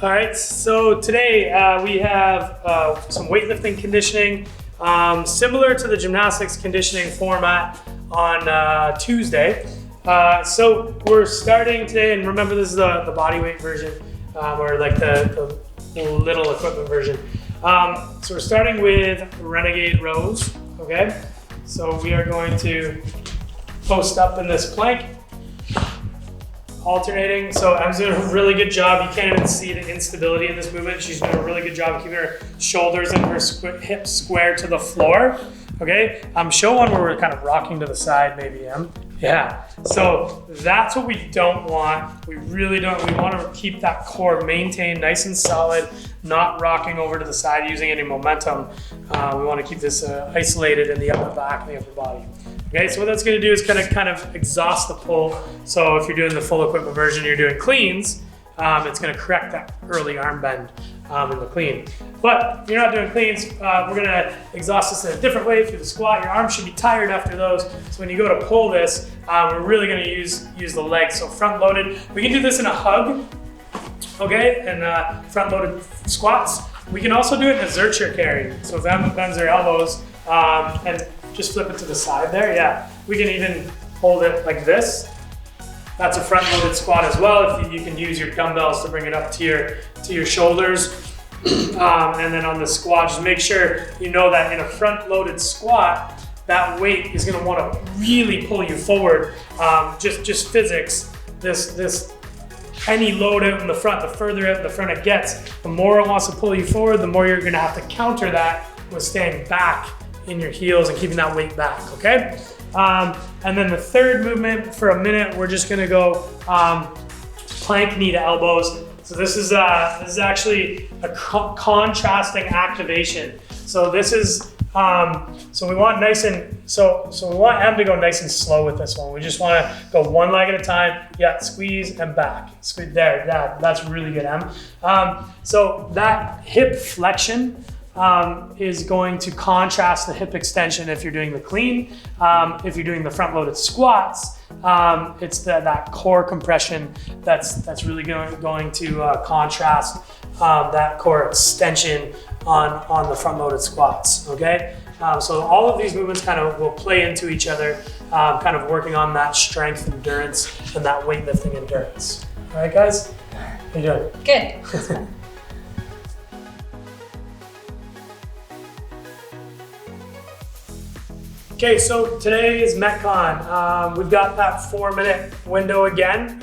All right, so today we have some weightlifting conditioning, similar to the gymnastics conditioning format on Tuesday. So we're starting today, and remember this is the body weight version, or like the little equipment version. So we're starting with Renegade rows, okay? So we are going to post up in this plank, alternating. So Em's doing a really good job. You can't even see the instability in this movement. She's doing a really good job of keeping her shoulders and her hips square to the floor. Okay, show one where we're kind of rocking to the side, maybe, Em. Yeah, so that's what we don't want. We really don't. We want to keep that core maintained nice and solid, not rocking over to the side using any momentum. We want to keep this isolated in the upper back and the upper body. Okay, so what that's going to do is kind of exhaust the pull. So if you're doing the full equipment version, you're doing cleans, it's going to correct that early arm bend in the clean. But if you're not doing cleans, we're going to exhaust this in a different way through the squat. Your arms should be tired after those. So when you go to pull this, we're really going to use the legs. So front loaded. We can do this in a hug, okay, and front loaded squats. We can also do it in a Zercher carry. So if Emma bends her elbows and just flip it to the side there, yeah. We can even hold it like this. That's a front loaded squat as well. If you can use your dumbbells to bring it up to your shoulders. And then on the squat, just make sure you know that in a front loaded squat, that weight is gonna wanna really pull you forward. Just physics, this any load out in the front, the further out in the front it gets, the more it wants to pull you forward, the more you're gonna have to counter that with staying back in your heels and keeping that weight back, okay? And then the third movement for a minute, we're just gonna go plank knee to elbows. So this is actually a contrasting activation. So this is, so we want we want Em to go nice and slow with this one. We just wanna go one leg at a time. Yeah, squeeze and back. Squeeze there, that's really good, Em. So that hip flexion is going to contrast the hip extension if you're doing the clean. If you're doing the front loaded squats, it's that core compression that's really going to contrast that core extension on the front loaded squats, okay? So all of these movements kind of will play into each other, kind of working on that strength endurance and that weightlifting endurance. All right, guys? How you doing? Good. Okay, so today is METCON. We've got that 4-minute window again.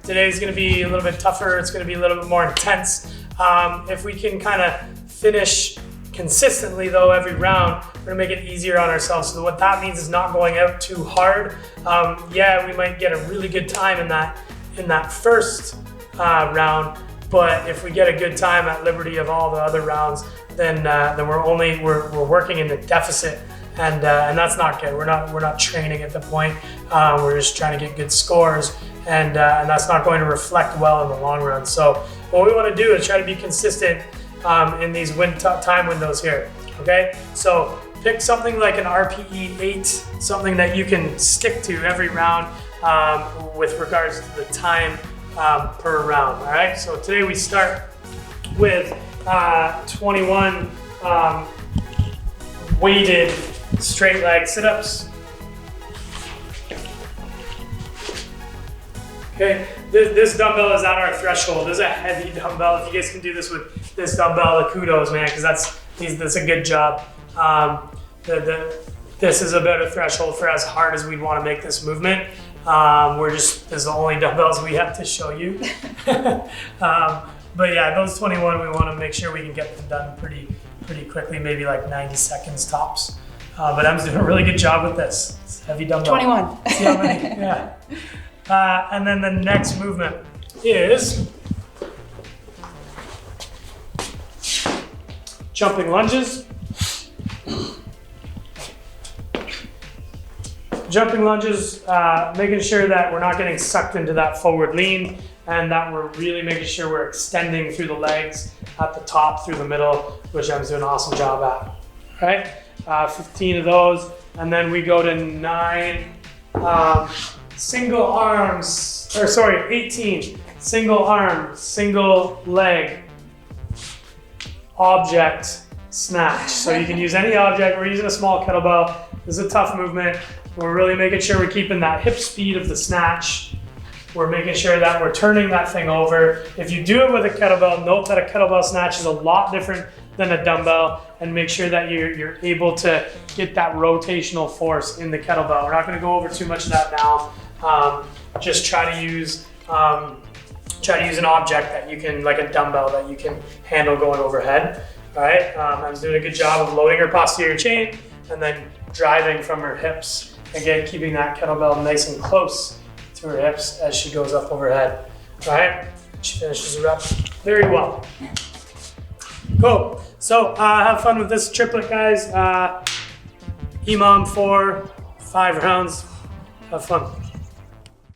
Today's gonna be a little bit tougher. It's gonna be a little bit more intense. If we can kind of finish consistently though every round, we're gonna make it easier on ourselves. So what that means is not going out too hard. Yeah, we might get a really good time in that first round, but if we get a good time at liberty of all the other rounds, then we're working in the deficit. And that's not good. We're not training at the point. We're just trying to get good scores, and that's not going to reflect well in the long run. So what we want to do is try to be consistent in these time windows here. Okay, so pick something like an RPE 8, something that you can stick to every round with regards to the time per round. All right. So today we start with 21 weighted straight leg sit-ups. Okay, this dumbbell is at our threshold. This is a heavy dumbbell. If you guys can do this with this dumbbell, kudos, man, because that's a good job. This is about a threshold for as hard as we'd want to make this movement. This is the only dumbbells we have to show you. But yeah, those 21, we want to make sure we can get them done pretty quickly, maybe like 90 seconds tops. But Em's doing a really good job with this. It's heavy dumbbell. 21. See how many? Yeah. And then the next movement is jumping lunges. Jumping lunges, making sure that we're not getting sucked into that forward lean, and that we're really making sure we're extending through the legs at the top, through the middle, which Em's doing an awesome job at. All right, 15 of those, and then we go to 9 single arms, or sorry, 18 single arm, single leg, object snatch. So you can use any object. We're using a small kettlebell. This is a tough movement. We're really making sure we're keeping that hip speed of the snatch. We're making sure that we're turning that thing over. If you do it with a kettlebell, note that a kettlebell snatch is a lot different than a dumbbell, and make sure that you're able to get that rotational force in the kettlebell. We're not gonna go over too much of that now. Just try to use an object that you can, like a dumbbell that you can handle going overhead. All right, I was doing a good job of loading her posterior chain and then driving from her hips. Again, keeping that kettlebell nice and close to her hips as she goes up overhead. All right, she finishes the rep very well. Cool, so have fun with this triplet, guys. EMOM 4, 5 rounds, have fun.